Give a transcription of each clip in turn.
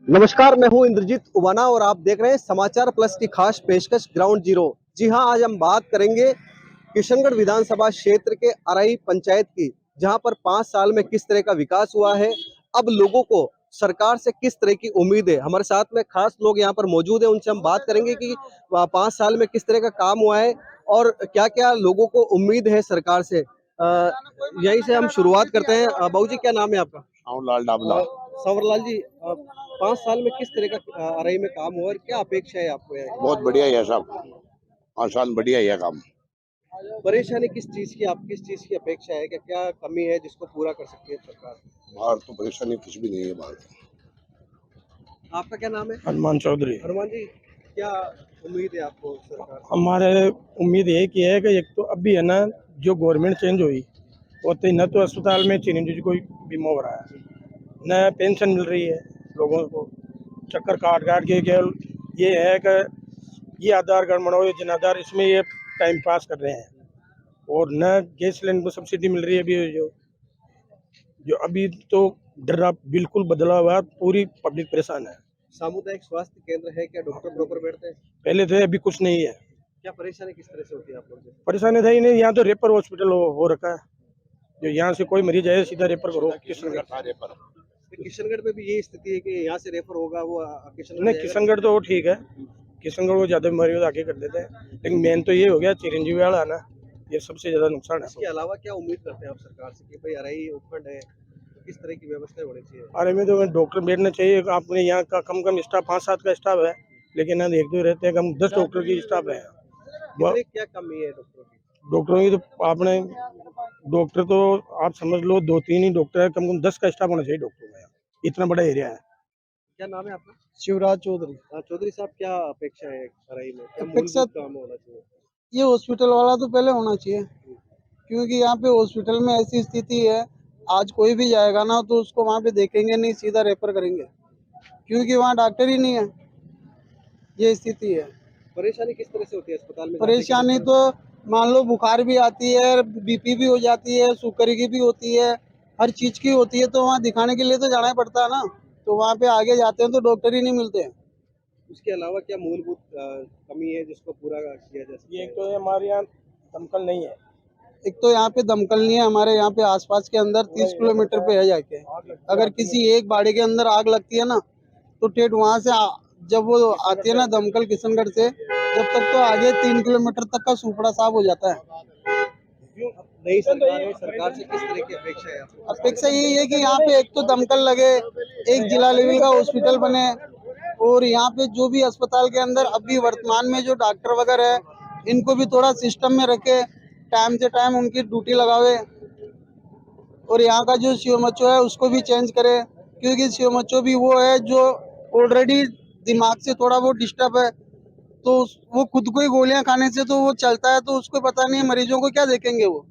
नमस्कार, मैं हूं इंद्रजीत उवाना और आप देख रहे हैं समाचार प्लस की खास पेशकश ग्राउंड जीरो। जी हां, आज हम बात करेंगे किशनगढ़ विधानसभा क्षेत्र के अराई पंचायत की, जहां पर 5 साल में किस तरह का विकास हुआ है। अब लोगों को सरकार से किस तरह की उम्मीद है। हमारे साथ में खास लोग यहां पर मौजूद हैं, उनसे हम बात करेंगे कि 5 साल में किस तरह का काम हुआ है और क्या-क्या लोगों को उम्मीद है सरकार से। यहीं से हम शुरुआत करते हैं। बाबूजी, क्या नाम है आपका? लाल डाबला। संवरलाल जी, 5 साल में किस तरह का अराई में काम हुआ और क्या अपेक्षा है आपको यहाँ? बहुत बढ़िया है साहब, आसान बढ़िया है काम। परेशानी किस चीज़ की, आप किस चीज़ की अपेक्षा है कि क्या कमी है जिसको पूरा कर सकती है सरकार? बाहर तो परेशानी कुछ भी नहीं है बाहर। आपका क्या नाम है? हनुमान चौधरी। हनुमान जी, क्या उम्मीद है आपको सरकार से? हमारे उम्मीद एक ही है कि एक तो अभी है ना, जो गवर्नमेंट चेंज हुई होते न तो अस्पताल में चिरंजीवी जी कोई बीमा हो रहा है, न पेंशन मिल रही है लोगों को। चक्कर काट काट के केवल ये है कि ये आधार कार्ड बनाओ, ये जन आधार, इसमें ये टाइम पास कर रहे हैं। और न गैस सिलेंडर को सब्सिडी मिल रही है। अभी जो जो अभी तो डरा बिल्कुल बदला हुआ, पूरी पब्लिक परेशान है। सामुदायिक स्वास्थ्य केंद्र है क्या? डॉक्टर प्रॉपर बैठते हैं? पहले थे, अभी कुछ नहीं है। क्या परेशानी किस तरह से होती है आप लोगों को? परेशानी था ही नहीं, यहाँ तो रेफर हॉस्पिटल हो रखा है। जो यहाँ से कोई मरीज आए सीधा रेफर करो किशनगढ़। तो किशनगढ़ में भी यही स्थिति है कि यहाँ से रेफर होगा वो किशनगढ़ नहीं, जाएगा? किशनगढ़ तो ठीक है, किशनगढ़ वो ज्यादा बीमारी हो तो आगे कर देते हैं, लेकिन मेन तो ये हो गया चिरंजीवी वाला ना, ये सबसे ज्यादा नुकसान है। इसके अलावा क्या उम्मीद करते हैं आप सरकार से कि भाई अराई उपखंड है, तो किस तरह की व्यवस्था होनी चाहिए? अरे में तो डॉक्टर बैठना चाहिए। आपने यहाँ का कम स्टाफ 5-7 का स्टाफ है, लेकिन यहाँ एक दो रहते हैं, कम 10 डॉक्टर की स्टाफ है। कितनी क्या कमी है डॉक्टरों की? डॉक्टरों की तो आपने डॉक्टर तो आप समझ लो 2-3 ही डॉक्टर है, कम 10 का स्टाफ होना चाहिए डॉक्टरों का। इतना बड़ा एरिया है। क्या नाम है आपका? शिवराज चौधरी। चौधरी साहब, क्या अपेक्षा है अराई में? क्या अपेक्षा मूलभूत काम होना चाहिए? ये हॉस्पिटल वाला तो पहले होना चाहिए, क्योंकि यहाँ पे हॉस्पिटल में ऐसी स्थिति है, आज कोई भी जाएगा ना तो उसको वहाँ पे देखेंगे नहीं, सीधा रेफर करेंगे, क्योंकि वहाँ डॉक्टर ही नहीं है। ये स्थिति है। परेशानी किस तरह से होती है अस्पताल में? परेशानी तो मान लो बुखार भी आती है, बीपी भी हो जाती है, शुगर की भी होती है, हर चीज की होती है, तो वहाँ दिखाने के लिए तो जाना ही पड़ता है ना। तो वहाँ पे आगे जाते हैं तो डॉक्टर ही नहीं मिलते हैं। उसके अलावा क्या मूलभूत कमी है जिसको पूरा किया जा सकता ये है? तो हमारे यहाँ दमकल नहीं है। एक तो यहाँ पे दमकल नहीं है, हमारे यहाँ पे आसपास के अंदर 30 किलोमीटर पे है जाके। अगर किसी एक बाड़ी के अंदर आग लगती है ना, तो ठेठ वहाँ से जब वो आती है ना दमकल किशनगढ़ से, जब तक तो आगे 3 किलोमीटर तक का सूपड़ा साफ हो जाता है। नई सरकार है, सरकार से किस तरह की अपेक्षा है आपको? अपेक्षा यही है कि यहाँ पे एक तो दमकल लगे, एक जिला लेवल का हॉस्पिटल बने, और यहाँ पे जो भी अस्पताल के अंदर अभी वर्तमान में जो डॉक्टर वगैरह है, इनको भी थोड़ा सिस्टम में रखे, टाइम से टाइम उनकी ड्यूटी लगावे। और यहाँ का जो सीएमएचओ है उसको भी चेंज करे, क्योंकि सीएमएचओ भी वो है जो ऑलरेडी दिमाग से थोड़ा वो डिस्टर्ब है, तो वो खुद को ही गोलियां खाने से तो वो चलता है, तो उसको पता नहीं है मरीजों को क्या देखेंगे वो।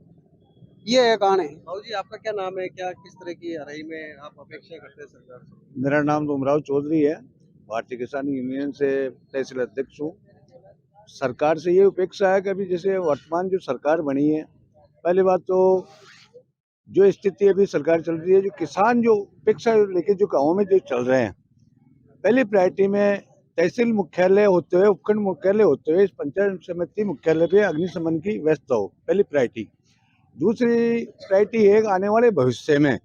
ये है कहानी। बाबू जी, आपका क्या नाम है? क्या किस तरह की अराई में आप अपेक्षा करते हैं सरकार से? मेरा नाम डूमराव चौधरी है, भारतीय किसान यूनियन से तहसील अध्यक्ष हूँ। सरकार से ये अपेक्षा है कि अभी जैसे वर्तमान जो सरकार बनी है, पहली बात तो जो स्थिति अभी सरकार चल रही है, जो किसान जो अपेक्षा लेके जो गाँव में जो चल रहे हैं, पहली प्रायोरिटी में तहसील मुख्यालय होते हुए, उपखंड मुख्यालय होते हुए, इस पंचायत समिति मुख्यालय पे अग्निशमन की व्यवस्था हो, पहली प्रायोरिटी। दूसरी प्रायोरिटी है आने वाले भविष्य में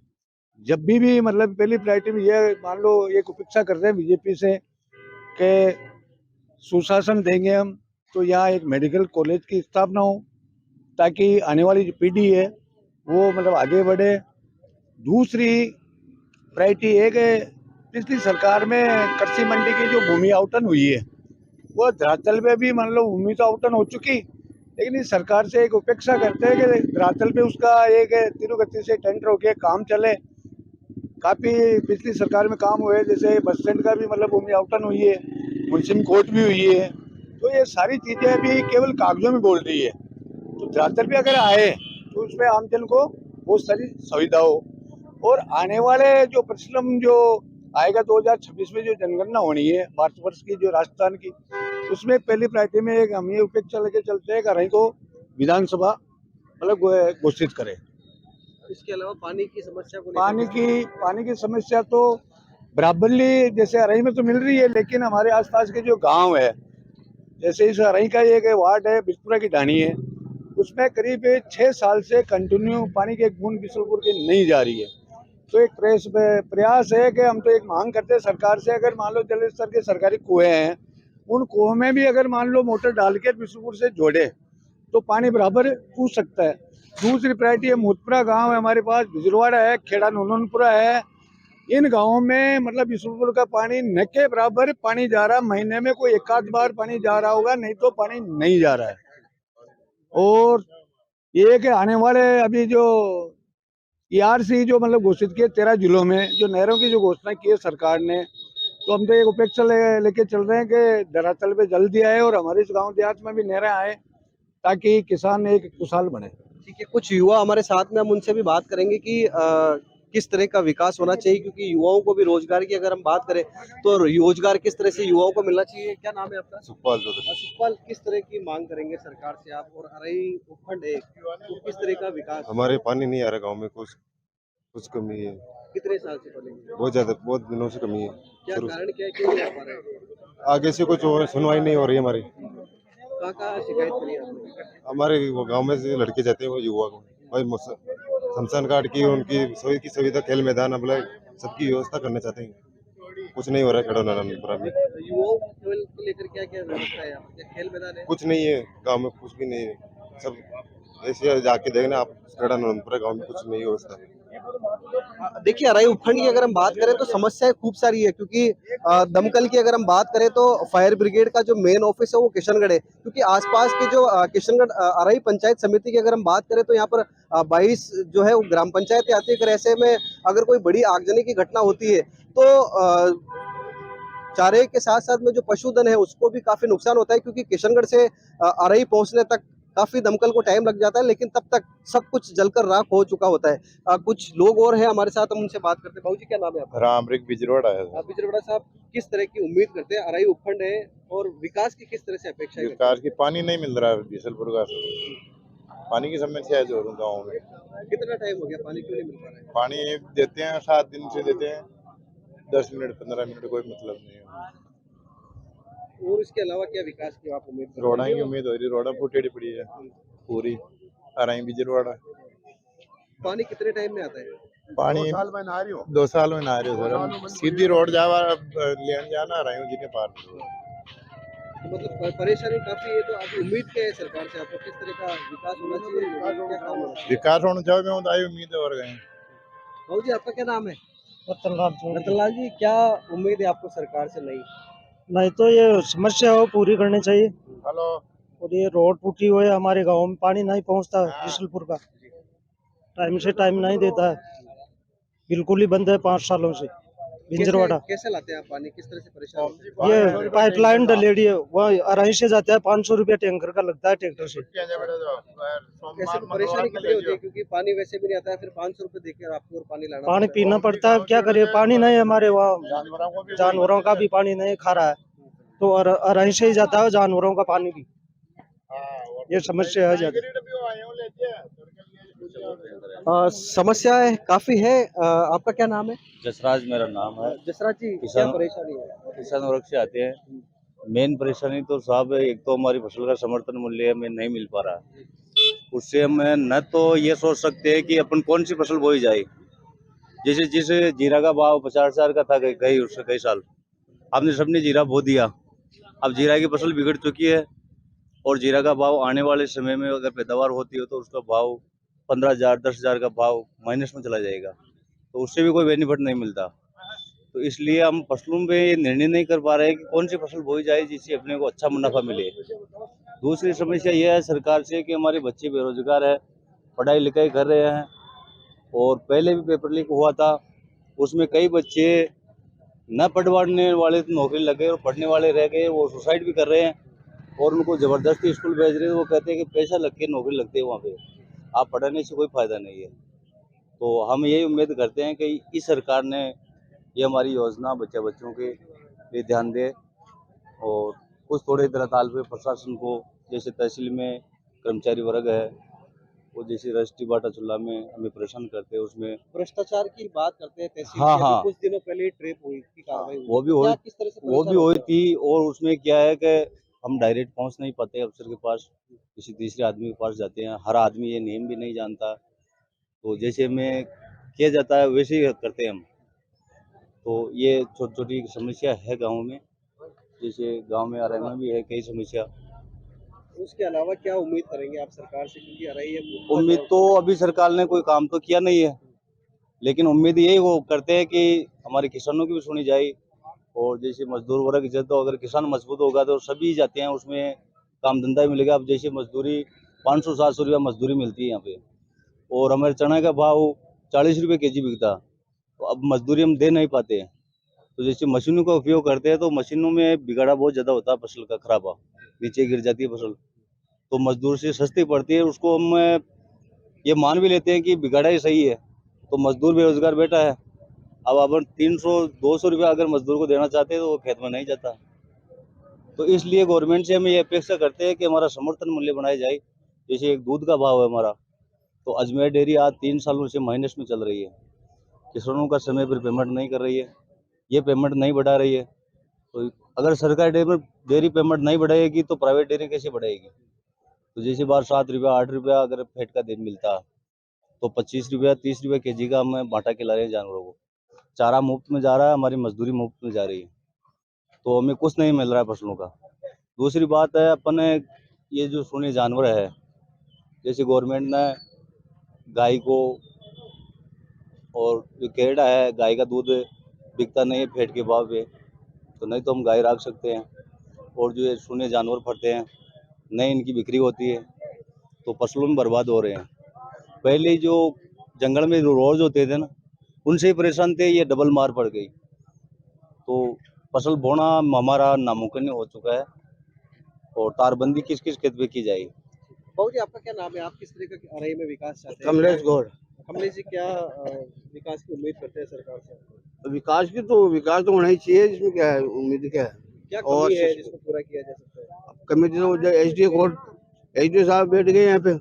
जब भी मतलब पहली प्रायोरिटी में ये मान लो एक अपेक्षा कर रहे हैं बीजेपी से कि सुशासन देंगे हम, तो यहाँ एक मेडिकल कॉलेज की स्थापना हो, ताकि आने वाली जो पीढ़ी है वो मतलब आगे बढ़े। दूसरी प्रायोरिटी है कि पिछली सरकार में कृषि मंडी की जो भूमि आवंटन हुई है, वो धरातल पे भी मान लो भूमि तो आवंटन हो चुकी, लेकिन इस सरकार से एक अपेक्षा करते हैं कि धरातल पे उसका एक तीव्र से टेंडर होके काम चले। काफ़ी पिछली सरकार में काम हुए, जैसे बस स्टैंड का भी मतलब भूमि आवंटन हुई है, मुंसिम कोर्ट भी हुई है, तो ये सारी चीज़ें अभी केवल कागजों में बोल रही है। तो धरातल पे अगर आए तो उसमें आमजन को बहुत सारी सुविधा हो। और आने वाले जो परिश्रम जो आएगा 2026 में जो जनगणना होनी है भारतवर्ष की, जो राजस्थान की, उसमें पहली प्रायोरिटी में एक हम ये अपेक्षा लेके चलते हैं कि को विधानसभा मतलब घोषित करें। इसके अलावा पानी की समस्या को पानी की समस्या तो बराबरली जैसे अरई में तो मिल रही है, लेकिन हमारे आसपास के जो गांव है, जैसे इस अरई का एक वार्ड है बिसपुरा की ढाणी है, उसमें करीब 6 साल से कंटिन्यू पानी की एक बूंद बिसलपुर की नहीं जा रही है। तो एक प्रयास है कि हम तो एक मांग करते हैं सरकार से, अगर मान लो जल स्तर के सरकारी कुएं हैं, उन कुओं में भी अगर मान लो मोटर डाल के बिसलपुर से जोड़े तो पानी बराबर पूछ सकता है। दूसरी प्रायोरिटी है मुतपुरा गांव है हमारे पास, बिजरवाड़ा है, खेड़ा नूनपुरा है। इन गांवों में मतलब बिसलपुर का पानी न के बराबर पानी जा रहा है, महीने में कोई एक आध बार पानी जा रहा होगा, नहीं तो पानी नहीं जा रहा है। और ये कि आने वाले अभी जो ERC जो मतलब घोषित किए 13 जिलों में जो नहरों की जो घोषणा की है सरकार ने, तो हम तो एक उपेक्षा लेके चल रहे हैं कि धरातल पे जल्दी आए और हमारे इस गांव देहात में भी नहरें आए, ताकि किसान एक खुशहाल बने। ठीक है, कुछ युवा हमारे साथ में, हम उनसे भी बात करेंगे कि किस तरह का विकास होना चाहिए, क्योंकि युवाओं को भी रोजगार की अगर हम बात करें तो रोजगार किस तरह से युवाओं को मिलना चाहिए। क्या नाम है आपका? सुखपाल चौधरी। सुखपाल, किस तरह की मांग करेंगे सरकार से आप? और अरई उपखंड एक तो किस तरह का विकास? हमारे पानी नहीं आ रहा गांव में, कुछ कुछ कमी है, कितने साल से बनेंगे? बहुत ज्यादा, बहुत दिनों से कमी है। क्या शुरू कारण क्या है, क्यों नहीं आ पा रहे हैं? आगे से कुछ सुनवाई नहीं हो रही है हमारी। कहाँ शिकायत करी आपने? हमारे वो गांव में से लड़के जाते हैं वो युवा को भाई शमशान घाट की उनकी सभी की सुविधा, खेल मैदान, अब सबकी व्यवस्था करना चाहते हैं। कुछ नहीं हो रहा है खड़ा नारायणपुरा में। युवाओं को लेकर क्या क्या व्यवस्था है यहाँ पर? क्या खेल मैदान है? कुछ नहीं है गांव में, कुछ भी नहीं है। सब ऐसे जाके देखना आप, खड़ा नारायणपुरा गाँव में कुछ नहीं व्यवस्था। देखिए, अराई उपखंड की अगर हम बात करें तो समस्याएं खूब सारी है, क्योंकि दमकल की अगर हम बात करें तो फायर ब्रिगेड का जो मेन ऑफिस है वो किशनगढ़ है, क्योंकि आसपास के जो किशनगढ़ अराई पंचायत समिति की अगर हम बात करें तो यहाँ पर 22 जो है वो ग्राम पंचायतें आती है। अगर ऐसे में अगर कोई बड़ी आगजनी की घटना होती है तो चारे के साथ साथ में जो पशुधन है उसको भी काफी नुकसान होता है, क्योंकि किशनगढ़ से अराई पहुंचने तक काफी दमकल को टाइम लग जाता है, लेकिन तब तक सब कुछ जलकर राख हो चुका होता है। कुछ लोग और हैं हमारे साथ, हम उनसे बात करते हैं। बाबूजी, क्या नाम है आपका? रामरिक बिजरोड़ा है। बिजरवाड़ा साहब, किस तरह की उम्मीद करते हैं? अराई उपखंड है और विकास की किस तरह से अपेक्षा करते विकास की पानी नहीं मिल रहा है, बीसलपुर का पानी की समस्या है जो गाँव में। हैं? कितना टाइम हो गया, पानी क्यों नहीं मिल पा रहा है? पानी देते हैं 7 दिन से देते हैं, 10 मिनट 15 मिनट, कोई मतलब नहीं है। और इसके अलावा क्या विकास की आप उम्मीद करते हैं? रोड़ा की उम्मीद हो रही, रोड़ा फूटेड़ी पड़ी है पूरी अराई बिजरवाड़ा। पानी कितने टाइम में आता है? पानी 2 साल में ना आ रही हो सर, सीधी रोड जावा लेन जाना आ रही हूँ जिन्हें पार। तो मतलब परेशानी काफी है, तो आप उम्मीद क्या है सरकार से? आपको किस तरह का विकास होना चाहिए, क्या काम होना चाहिए? विकास होना चाहिए, मैं बताई उम्मीद और गए। बाबू जी, आपका क्या नाम है? रतनलाल चौधरी। रतनलाल जी, क्या उम्मीद है आपको सरकार से? नहीं तो ये समस्या हो पूरी करनी चाहिए। हेलो। और ये रोड टूटी हुई है, हमारे गांव में पानी नहीं पहुंचता है, बिसलपुर का टाइम से टाइम नहीं देता है, बिल्कुल ही बंद है 5 सालों से। बिंजरवाड़ा कैसे लाते हैं आप पानी, किस तरह से परेशान होते हैं? ये पाइपलाइन डलेडी है, वह अराई से जाता है, 500 रुपया टैंकर का लगता है ट्रैक्टर से। कैसे परेशानी कितनी होती है, क्योंकि पानी वैसे भी नहीं आता है, फिर 500 रुपए देकर आपको और पानी लाना पानी पड़ता है। पीना पड़ता है, क्या करिए, पानी नहीं है हमारे वहाँ, जानवरों का भी पानी नहीं खा रहा है, तो अराई से ही जाता है जानवरों का पानी भी। ये समस्या है ज्यादा। समस्या काफी है। आपका क्या नाम है? जसराज मेरा नाम है। जसराज जी, क्या किसान- परेशानी है? किसान वर्ग से आते हैं। मेन परेशानी तो साहब एक तो हमारी फसल का समर्थन मूल्य हमें नहीं मिल पा रहा है। उससे हम न तो ये सोच सकते हैं कि अपन कौन सी फसल बोई जाए। जैसे जिस जीरा का भाव 50,000 का था कई साल, हमने सबने जीरा बो दिया। अब जीरा की फसल बिगड़ चुकी है और जीरा का भाव आने वाले समय में अगर पैदावार होती है तो उसका भाव 15,000 10,000 का भाव माइनस में चला जाएगा, तो उससे भी कोई बेनिफिट नहीं मिलता। तो इसलिए हम फसलों में ये निर्णय नहीं कर पा रहे हैं कि कौन सी फसल बोई जाए जिससे अपने को अच्छा मुनाफा मिले। दूसरी समस्या यह है सरकार से कि हमारे बच्चे बेरोजगार है, पढ़ाई लिखाई कर रहे हैं, और पहले भी पेपर लीक हुआ था, उसमें कई बच्चे न पढ़वाने वाले तो नौकरी लगे और पढ़ने वाले रह गए, वो सुसाइड भी कर रहे हैं और उनको ज़बरदस्ती स्कूल भेज रहे हैं। वो कहते हैं कि पैसा लग के नौकरी लगती है वहाँ पे, आप पढ़ाने से कोई फ़ायदा नहीं है। तो हम यही उम्मीद करते हैं कि इस सरकार ने ये हमारी योजना बच्चों के लिए ध्यान दे, और कुछ थोड़े तरताल पे प्रशासन को, जैसे तहसील में कर्मचारी वर्ग है, वो जैसे रजिस्ट्री बाटा चूल्हा में हमें परेशान करते हैं, उसमें भ्रष्टाचार की बात करते हैं तहसील हाँ, की, अभी हाँ। कुछ दिनों पहले ट्रेप हुई की कार्रवाई हुई, वो भी तो हुई, क्या किस तरह से वो परेशान भी हुई होते थी। और उसमें क्या है कि हम डायरेक्ट पहुंच नहीं पाते अफसर के पास, किसी तीसरे आदमी के पास जाते हैं। हर आदमी ये नेम भी नहीं जानता, तो जैसे में किया जाता है वैसे ही करते हैं हम। तो ये छोटी छोटी समस्या है गाँव में, जैसे गाँव में आरएम में भी है कई समस्या। हैं? उसके अलावा क्या उम्मीद करेंगे आप सरकार से, क्योंकि अराई है उम्मीद तो अभी सरकार ने कोई काम तो किया नहीं है, लेकिन उम्मीद यही वो करते हैं कि हमारे किसानों की भी सुनी जाए। और जैसे मजदूर वर्ग जैसे, तो अगर किसान मजबूत होगा तो सभी जाते हैं, उसमें काम धंधा भी मिलेगा। अब जैसे मजदूरी 500-700 रुपया मजदूरी मिलती है यहाँ पे, और हमारे चना का भाव 40 रुपये केजी बिकता, तो अब मजदूरी हम दे नहीं पाते हैं। तो जैसे मशीनों का उपयोग करते हैं, तो मशीनों में बिगाड़ा बहुत ज़्यादा होता है, फसल का खराब नीचे गिर जाती है फसल, तो मजदूर से सस्ती पड़ती है। उसको हम ये मान भी लेते हैं कि बिगाड़ा ही सही है, तो मजदूर बेरोजगार बैठा है। अब अपन 300-200 रुपया अगर मजदूर को देना चाहते हैं तो वो खेत में नहीं जाता। तो इसलिए गवर्नमेंट से हम ये अपेक्षा करते हैं कि हमारा समर्थन मूल्य बनाया जाए। जैसे एक दूध का भाव है हमारा, तो अजमेर डेयरी आज 3 सालों से माइनस में चल रही है, किसानों का समय पर पेमेंट नहीं कर रही है, ये पेमेंट नहीं बढ़ा रही है। तो अगर सरकारी डेयरी पेमेंट नहीं बढ़ाएगी तो प्राइवेट डेयरी कैसे बढ़ाएगी? तो जैसे बार 7 रुपया 8 रुपया अगर फेट का दिन मिलता, तो 25 रुपया 30 रुपया केजी का हम बांटा खिला रहे हैं जानवरों को। चारा मुफ्त में जा रहा है, हमारी मजदूरी मुफ्त में जा रही है, तो हमें कुछ नहीं मिल रहा है फसलों का। दूसरी बात है, अपने ये जो सूने जानवर है, जैसे गवर्नमेंट ने गाय को, और जो केरड़ा है, गाय का दूध बिकता नहीं है फेट के भाव पे, तो नहीं तो हम गाय रख सकते हैं। और जो ये सूने जानवर फरते हैं, नहीं इनकी बिक्री होती है, तो फसलों में बर्बाद हो रहे हैं। पहले जो जंगल में जो रोज होते थे ना, उनसे ही परेशान थे, ये डबल मार पड़ गई, तो फसल बोना हमारा नामुमकिन हो चुका है। और तारबंदी किस किस खेत पे की जाएगी? बाबू जी, आपका क्या नाम है, आप किस तरह का अराई में विकास चाहते हैं? कमलेश गौड़। कमलेश जी, क्या विकास की उम्मीद करते हैं सरकार से? विकास तो होना ही चाहिए, इसमें क्या है, उम्मीद क्या है। क्या और कमी है जिसको पूरा किया जा सकता है? कमेटी तो एसडीओ साहब बैठ गए यहाँ पे,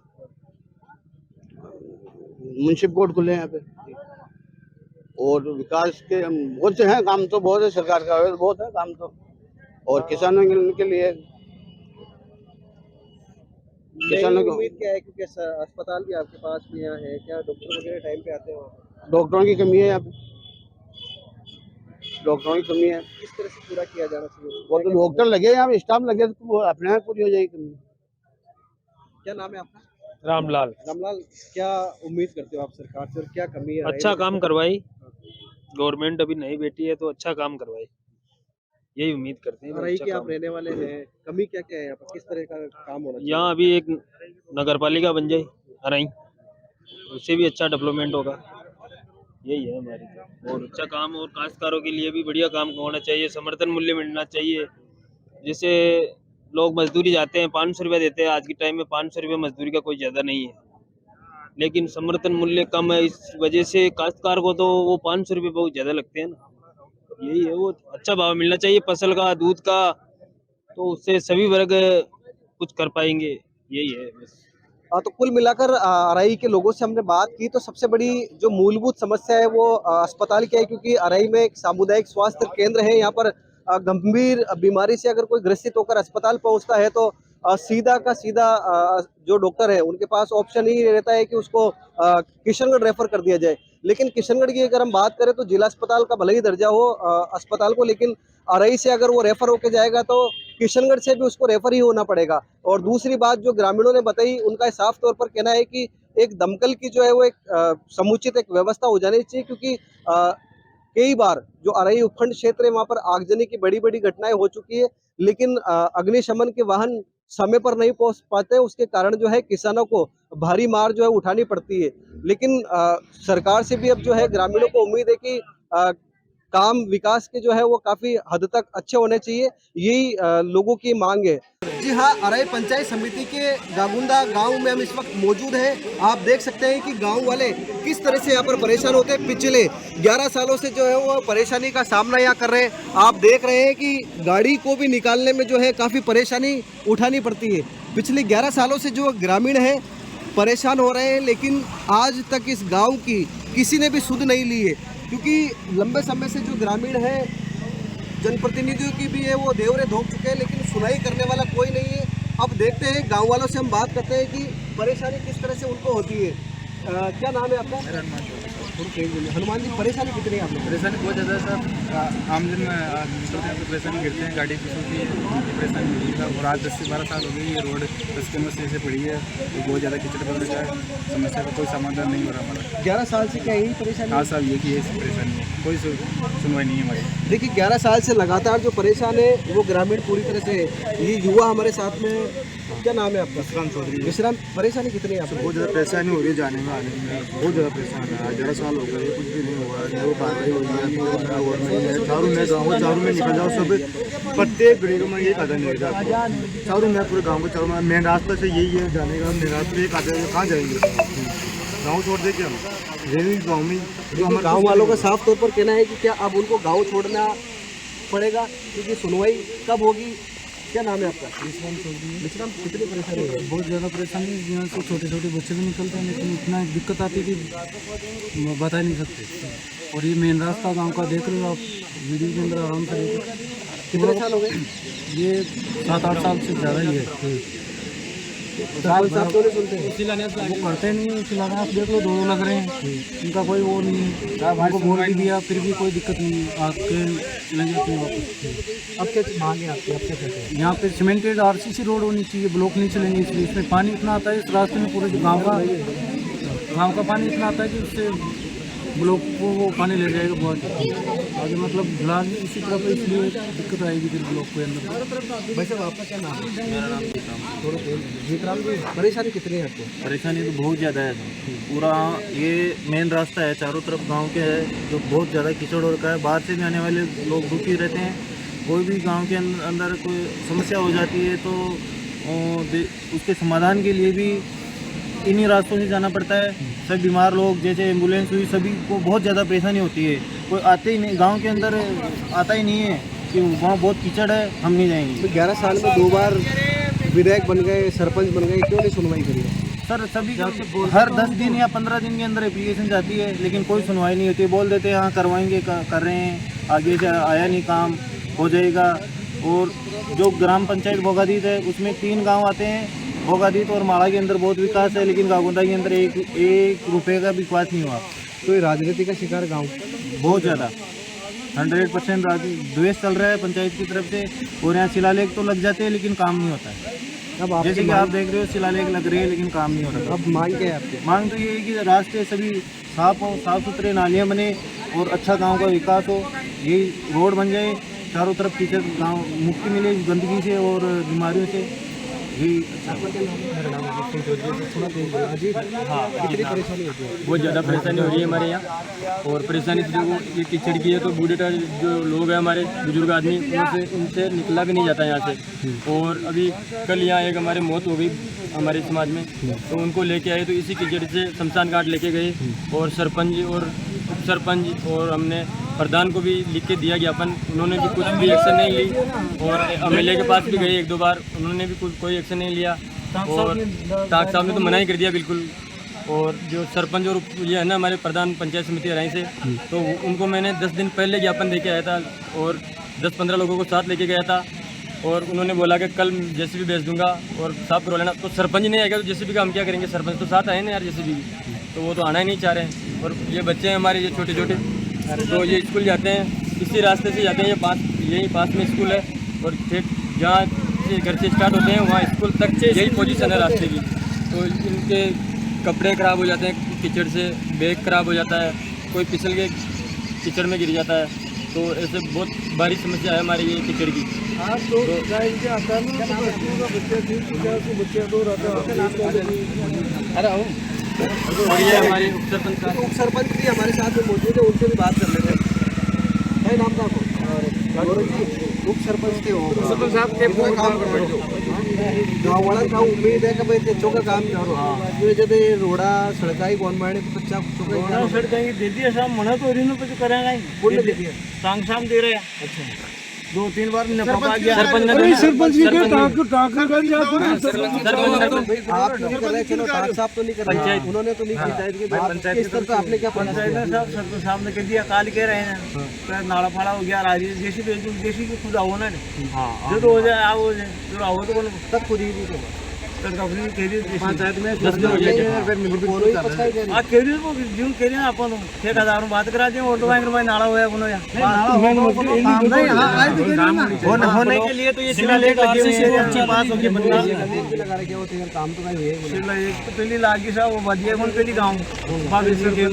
मुंसिफ कोर्ट खुले यहाँ पे, और विकास के बहुत से हैं काम, तो बहुत है सरकार का, बहुत है काम तो। और किसानों के लिए किसानों को उम्मीद क्या है, क्योंकि अस्पताल भी आपके पास में यहाँ है, क्या डॉक्टर वगैरह टाइम पे आते हैं? डॉक्टरों की कमी है यहाँ पे, डॉक्टरों की कमी है। किस तरह से पूरा किया जाना चाहिए? वो तो डॉक्टर लगे यहाँ पे, स्टाफ लगे, तो वो अपने आप पूरी हो जाएगी कमी। क्या नाम है आपका? रामलाल। रामलाल, क्या उम्मीद करते हो आप सरकार से, और क्या कमी है? अच्छा काम करवाई गवर्नमेंट, अभी नई बैठी है तो अच्छा काम करवाई, यही उम्मीद करते हैं। अराई अच्छा के आप काम। रहने वाले हैं, कमी क्या क्या है यहाँ पर, किस तरह का काम होना चाहिए? यहाँ अभी एक नगर पालिका बन जाए अराई, उससे भी अच्छा डेवलपमेंट होगा, यही है हमारी तो। और अच्छा काम, और काश्तकारों के लिए भी बढ़िया काम होना चाहिए, समर्थन मूल्य मिलना चाहिए। जैसे लोग मजदूरी जाते हैं 500 रुपया देते हैं, आज के टाइम में 500 रुपया मजदूरी का कोई ज़्यादा नहीं है, लेकिन समर्थन मूल्य कम है, इस वजह से काश्तकार को तो वो 500 रुपये बहुत ज़्यादा लगते हैं ना। यही है, वो अच्छा भाव मिलना चाहिए फसल का, दूध का, तो उससे सभी वर्ग कुछ कर पाएंगे, यही है बस। तो कुल मिलाकर अराई के लोगों से हमने बात की, तो सबसे बड़ी जो मूलभूत समस्या है वो अस्पताल की है, क्योंकि अराई में एक सामुदायिक स्वास्थ्य केंद्र है। यहाँ पर गंभीर बीमारी से अगर कोई ग्रसित होकर अस्पताल पहुंचता है तो सीधा का सीधा जो डॉक्टर है उनके पास ऑप्शन ही रहता है कि उसको किशनगढ़ रेफर कर दिया जाए। लेकिन किशनगढ़ की अगर हम बात करें तो जिला अस्पताल का भले ही दर्जा हो अस्पताल को, लेकिन अराई से अगर वो रेफर होके जाएगा तो किशनगढ़ से भी उसको रेफर ही होना पड़ेगा। और दूसरी बात जो ग्रामीणों ने बताई, उनका साफ तौर पर कहना है कि एक दमकल की जो है वो एक समुचित एक व्यवस्था हो जानी चाहिए, क्योंकि कई बार जो अराई उपखंड क्षेत्र है वहाँ पर आगजनी की बड़ी बड़ी घटनाएं हो चुकी है, लेकिन अग्निशमन के वाहन समय पर नहीं पहुंच पाते, उसके कारण जो है किसानों को भारी मार जो है उठानी पड़ती है। लेकिन सरकार से भी अब जो है ग्रामीणों को उम्मीद है कि काम विकास के जो है वो काफी हद तक अच्छे होने चाहिए, यही लोगों की मांग है। जी हाँ, अराई पंचायत समिति के गागुंदा गांव में हम इस वक्त मौजूद हैं। आप देख सकते हैं कि गांव वाले किस तरह से यहाँ पर परेशान होते हैं। पिछले 11 सालों से जो है वो परेशानी का सामना यहाँ कर रहे हैं। आप देख रहे हैं कि गाड़ी को भी निकालने में जो है काफ़ी परेशानी उठानी पड़ती है। पिछले 11 सालों से जो ग्रामीण है परेशान हो रहे हैं, लेकिन आज तक इस गांव की किसी ने भी सुध नहीं ली है, क्योंकि लंबे समय से जो ग्रामीण है, जनप्रतिनिधियों की भी है, वो देवरे धोख चुके हैं, लेकिन सुनाई करने वाला कोई नहीं है। अब देखते हैं गांव वालों से हम बात करते हैं कि परेशानी किस तरह से उनको होती है। क्या नाम है आपका? हनुमान जी, परेशानी कितनी है आप लोग? परेशानी बहुत ज़्यादा है सर। आम दिन में निकलते हैं तो परेशानी गिरते हैं, गाड़ी पीछे होती है, उनकी परेशानी होती है। और आज 10 से 12 साल हो गई ये रोड 10 किलोमीटर से पड़ी है, तो बहुत ज़्यादा कीचड़ पड़ रहा है। समस्या का कोई समाधान नहीं हो रहा हमारा। 11 साल से क्या यही परेशानी? हाँ साहब, ये की है परेशानी है, कोई सुनवाई नहीं है हमारी। देखिए 11 साल से लगातार जो परेशान है वो ग्रामीण पूरी तरह से है। ये युवा हमारे साथ में है। क्या नाम है आपका? विश्राम चौधरी। विश्राम, परेशानी कितनी है आपको? बहुत ज़्यादा परेशानी हो रही है, जाने में आने में बहुत ज़्यादा परेशान है। 11 साल हो गए, कुछ भी नहीं हुआ, जो कार्रवाई हुई है चारों में गाँव, चारों में निकल जाओ, सब प्रत्येक गरीब में ये कदम नहीं जाता। चारों में पूरे गाँव के चारों में मेन रास्ता से यही है जाने का। मेन रास्ते एक आते कहाँ जाएंगे? गाँव छोड़ दे के हम रेलवे गाँव में जो हमारे गाँव वालों का साफ तौर पर कहना है कि क्या अब उनको गाँव छोड़ना पड़ेगा, क्योंकि सुनवाई कब होगी? क्या नाम है आपका? विश्राम चौधरी। विश्राम, कितनी परेशानी है? बहुत ज़्यादा परेशानी है। यहाँ से छोटे छोटे बच्चे भी निकलते हैं, लेकिन इतना दिक्कत आती है कि बता नहीं सकते। और ये मेन रास्ता गांव का देख रहे हो आप, वीडियो के अंदर आराम से देख। कितने साल हो गए? ये 7-8 साल से ज़्यादा ही है। सरपंच साहब क्यों नहीं सुनते हैं? वो करते नहीं, शिलान्यास देख लो, 2 लग रहे हैं, इनका कोई वो नहीं है। उनको बोल भी दिया, फिर भी कोई दिक्कत नहीं है, आके चले जाते हैं वापस। अब क्या मांगे आपकी? आप क्या कहते हैं? यहाँ पे सीमेंटेड RCC रोड होनी चाहिए, ब्लॉक नहीं चलेंगे, इसलिए इसमें पानी इतना आता है इस रास्ते में, पूरे गांव का पानी इतना आता है कि उससे ब्लॉक को वो पानी ले जाएगा बहुत आगे, मतलब ढलान इसी तरफ है, इसलिए दिक्कत आएगी फिर ब्लॉक के अंदर। भाई साहब, आपका क्या नाम है? मेरा नाम विक्रम। विक्राम जी, परेशानी कितनी है आपको? परेशानी तो बहुत ज़्यादा है। पूरा ये मेन रास्ता है, चारों तरफ गांव के है, जो बहुत ज़्यादा कीचड़ हो रखा है। बाहर से भी आने वाले लोग दुखी रहते हैं। कोई भी गांव के अंदर कोई समस्या हो जाती है तो उसके समाधान के लिए भी इन्हीं रास्तों से जाना पड़ता है। सब बीमार लोग, जैसे एम्बुलेंस हुई, सभी को बहुत ज़्यादा परेशानी होती है। कोई आते ही नहीं, गांव के अंदर आता ही नहीं है कि वहाँ बहुत कीचड़ है, हम नहीं जाएंगे। तो 11 साल में 2 बार विधायक बन गए, सरपंच बन गए, क्यों नहीं सुनवाई करी? सर सभी हर 10 दिन या 15 दिन के अंदर एप्लीकेशन जाती है, लेकिन कोई सुनवाई नहीं होती। बोल देते हैं हाँ करवाएंगे, कर रहे हैं, आगे से आया नहीं, काम हो जाएगा। और जो ग्राम पंचायत भोगादीत है उसमें 3 गांव आते हैं। भोगादीत और माड़ा के अंदर बहुत विकास है, लेकिन गागोंदा के अंदर एक रुपये का भी विकास नहीं हुआ। तो ये राजनीति का शिकार गाँव बहुत ज़्यादा 100% द्वेष चल रहा है पंचायत की तरफ से। और यहाँ शिलालेख तो लग जाते हैं, लेकिन काम नहीं होता है। अब आपकी जैसे कि आप देख रहे हो, शिलालेख लग रही है, लेकिन काम नहीं हो रहा। अब मांग क्या है आपकी? मांग तो ये है कि रास्ते सभी साफ हो, साफ सुथरे नालियाँ बने और अच्छा गांव का विकास हो। यही रोड बन जाए, चारों तरफ कीचड़, गांव मुक्ति मिले गंदगी से और बीमारियों से। यही कितनी परेशानी होती है? बहुत ज़्यादा परेशानी हो रही है हमारे यहाँ। और परेशानी तो जो ये कीचड़ की है, तो बूढ़े जो लोग हैं हमारे बुजुर्ग आदमी, उनसे निकला भी नहीं जाता यहाँ से। और अभी कल यहाँ एक हमारे मौत हो गई हमारे समाज में, तो उनको लेके आए तो इसी कीचड़ से शमशान घाट लेके गए। और सरपंच और उप सरपंच और हमने प्रधान को भी लिख के दिया ज्ञापन, उन्होंने भी कुछ भी एक्शन नहीं ली। और MLA के पास भी गए 1-2 बार, उन्होंने भी कोई एक्शन नहीं लिया। और टाक साहब ने तो मना ही कर दिया बिल्कुल। और जो सरपंच और ये है ना हमारे प्रधान पंचायत समिति अराई से, तो उनको मैंने 10 दिन पहले ज्ञापन दे के आया था और 10-15 लोगों को साथ लेके गया था। और उन्होंने बोला कि कल JCB भेज दूंगा और साफ करवा लेना। तो सरपंच नहीं आएगा तो JCB का हम क्या करेंगे? सरपंच तो साथ आए ना यार JCB की, तो वो तो आना ही नहीं चाह रहे हैं। और ये बच्चे हैं हमारे, ये छोटे छोटे, तो ये स्कूल जाते हैं, इसी रास्ते से जाते हैं। यही पास में स्कूल है और ठीक जहाँ से घर से स्टार्ट होते हैं वहाँ स्कूल तक यही पोजीशन है रास्ते की। तो इनके कपड़े ख़राब हो जाते हैं कीचड़ से, बैग ख़राब हो जाता है, कोई फिसल के कीचड़ में गिर जाता है। तो ऐसे बहुत भारी समस्या है हमारी ये कीचड़ की। और ये हमारे उप सरपंच भी हमारे साथ में मौजूद है, उनसे भी बात कर लेते हैं। भाई नाम था उप सरपंच थे, सरपंच साहब के गाँव वाला का उम्मीद है कि भाई तेचो का काम करो। जब रोड़ा सड़काई कौन मारे तो बच्चा सड़काई दे दिया साहब, मना तो इन्होंने कुछ करेंगे, कौन दे दिया? सांग शाम दे रहे हैं। अच्छा, 2-3 बार नफा गया। सरपंच आप नहीं कर रहे, चलो डाक साहब तो नहीं कर रहे, उन्होंने तो नहीं पंचायत के पंचायत किस तरह से आपने क्या पंचायत ने सब सरपंच साहब ने कह दिया, काल कह रहे हैं तो नाड़ा फाड़ा हो गया, राजी जैसी की खुद आओ ना, जो तो हो जाए आओ हो जाए, जो आओ तो बोलो तब खुद ही नहीं पंचायत में 10 दिन हो जाए केरी को जून केरी ना अपन 1000 बात करा दें और तो भाई नाड़ा होया बनो या होने के लिए तो ये शिलालेख लगी हुई है, पास हो गया बंदा लगा रहे, क्या होते हैं काम तो नहीं है। शिलालेख तो पहली लागी साहब वो बदिया कौन पहली गांव बाबी से के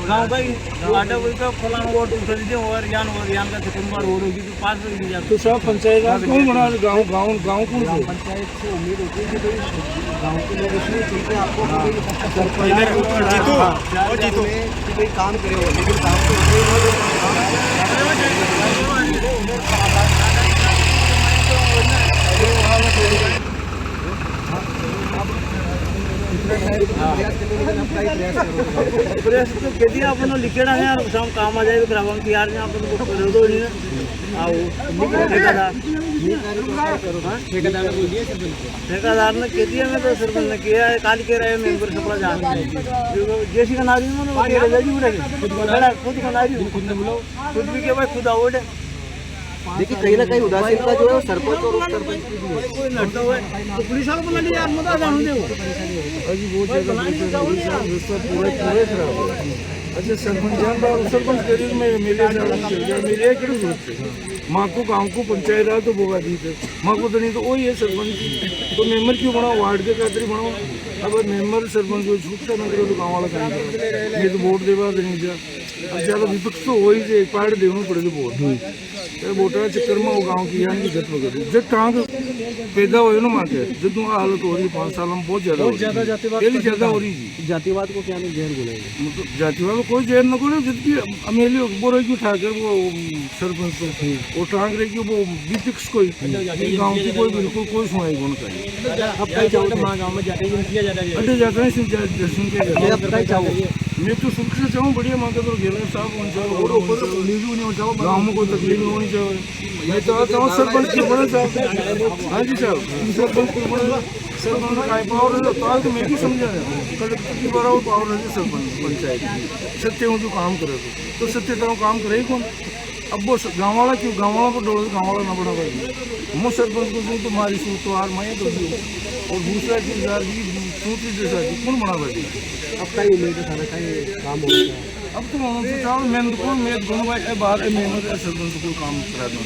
गांव का ही आटा कोई का फलाना वोट उठा दीजिए और यान का कुंभार हो रही तो पास हो गया तो सब पंचायत कौन बना, गाँव कौन ग्राम पंचायत से उम्मीद होती है कि भाई गांव के लोग इसलिए चलते हैं आपको कि भाई सरपंच कि भाई काम करे हो, लेकिन काम तो प्रेस तो कह दिया अपन लिखे ना यार शाम काम आ जाए तो करावा कि यार अपन को कर दो नहीं ना आओ ठेकेदार ने कह दिया, मैं तो सरपंच ने किया है, काल कह रहे हैं मेंबर सपड़ा जान जैसी का नारी में खुद का नारी खुद भी क्या भाई खुद आओ। देखिए कहीं ना कहीं उदासीनता जो है वो सरपंच और उप सरपंच की भी है। कोई लड़ता हुआ तो पुलिस वालों को लगी यार मत जानू दे अच्छा सरपंच करीब में मिले माँ को गाँव को पंचायत आ तो बोगा दी थे माँ को तो नहीं तो वही है सरपंच तो मेंबर क्यों बनाओ, वार्ड के खातिर बनाओ। अब मेंबर सरपंच को छूट का ना करो तो गाँव वाला काम करो, नहीं तो वोट देवा नहीं जा। अब ज़्यादा विपक्ष तो हो ही से एक पार्ट देना पड़ेगा वोट, वोटर चक्कर में वो गाँव की यान की जत वगैरह जब टाँग पैदा हुए ना माँ के जब हालत हो रही 5 साल में बहुत ज़्यादा ज़्यादा हो रही थी। जातिवाद को क्या नहीं जहर बोलेंगे, मतलब जातिवाद को कोई जहर न बोले, जबकि अमेली बोल रही क्यों ठाकर वो सरपंच को वो टांग रही कि वो विपक्ष कोई गाँव की कोई बिल्कुल कोई सुनाई को नहीं। अब कहीं जाओ गाँव में जाते हैं किया जाता है अड्डे जाते हैं दर्शन के अब कहीं जाओ मैं तो सुख से चाहूँ बढ़िया मांगे तो गेलर साहब गाँव में कोई तकलीफ नहीं होनी चाहिए। मैं चाहता हूँ सरपंच के बड़े साहब, हाँ जी साहब सरपंच के बड़े सरपंच का पावर है तो मैं भी समझा रहा हूँ कलेक्टर की बड़ा पावर है सरपंच पंचायत सत्य हूँ जो काम करे तो सत्य तरह काम करे ही कौन। अब वो गाँव वाला क्यों गाँव वाला को डोल गाँव वाला ना बड़ा भाई मैं सरपंच को दूँ तुम्हारी सूट तो हार मैं तो दूँ और दूसरा की सूटी जैसा कौन बना भाई। अब कहीं उम्मीद है सारा कहीं काम हो गया अब तो मैं दोनों भाई बाहर मेहनत सरपंच को काम करा दूँ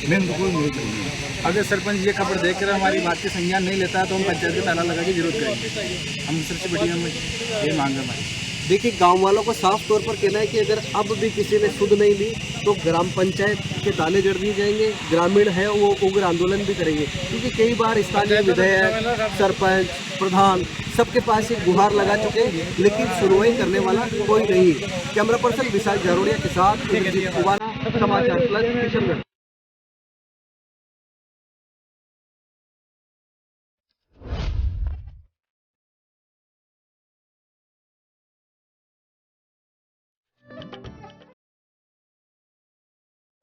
मैं तो कोई नहीं करूँगा। अगर सरपंच ये खबर देख कर हमारी बात की संज्ञान नहीं लेता तो हम पंचायत के ताला लगा के विरोध करेंगे। हम सबसे बढ़िया हम ये मांग है हमारी। देखिए गांव वालों को साफ तौर पर कहना है कि अगर अब भी किसी ने सुध नहीं ली तो ग्राम पंचायत के ताले जड़ दिए जाएंगे, ग्रामीण है वो उग्र आंदोलन भी करेंगे, क्योंकि कई बार स्थानीय विधायक सरपंच प्रधान सबके पास एक गुहार लगा चुके हैं लेकिन सुनवाई करने वाला कोई नहीं है। कैमरा पर्सन विशाल जारोड़िया के साथ समाचार प्लस किशनगढ़।